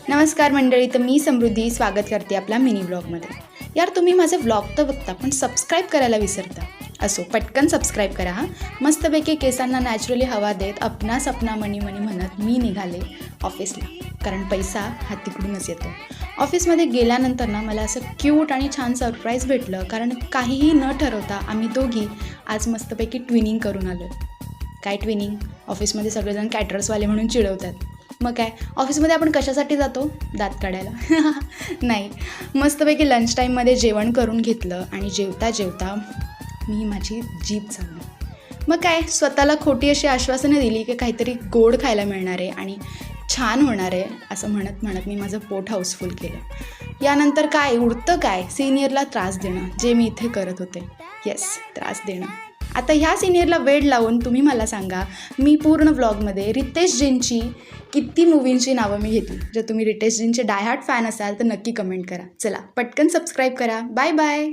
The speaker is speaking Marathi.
नमस्कार मंडळी, तर मी समृद्धी स्वागत करते आपल्या मिनी व्लॉगमध्ये. यार तुम्ही माझे व्लॉग तर बघता पण सबस्क्राईब करायला विसरता. असो, पटकन सबस्क्राईब करा हा. मस्तपैकी केसांना नॅचरली हवा देत अपना सपना मनी मनी म्हणत मी निघाले ऑफिसला, कारण पैसा हा तिकडूनच येतो. ऑफिसमध्ये गेल्यानंतर ना मला असं क्यूट आणि छान सरप्राईज भेटलं, कारण काहीही न ठरवता आम्ही दोघी आज मस्तपैकी ट्विनिंग करून आलो. काय ट्विनिंग? ऑफिसमध्ये सगळेजण कॅटरर्सवाले म्हणून चिडवतात. मग काय, ऑफिसमध्ये आपण कशासाठी जातो? दात काढायला? नाही, मस्तपैकी लंच टाईममध्ये जेवण करून घेतलं आणि जेवता जेवता मी माझी जीभ चालली. मग काय, स्वतःला खोटी अशी आश्वासनं दिली की काहीतरी गोड खायला मिळणार आहे आणि छान होणार आहे असं म्हणत म्हणत मी माझं पोट हाऊसफुल केलं. यानंतर काय उरतं काय? सिनियरला त्रास देणं, जे मी इथे करत होते. येस, त्रास देणं. आता ह्या सिनियरला वेड लावून तुम्ही मला सांगा, मी पूर्ण व्लॉगमध्ये रितेशजींची किती मूवींची नावं मी घेतली. जर तुम्ही रितेशजींचे डायहार्ट फॅन असाल तर नक्की कमेंट करा. चला पटकन सबस्क्राईब करा. Bye bye.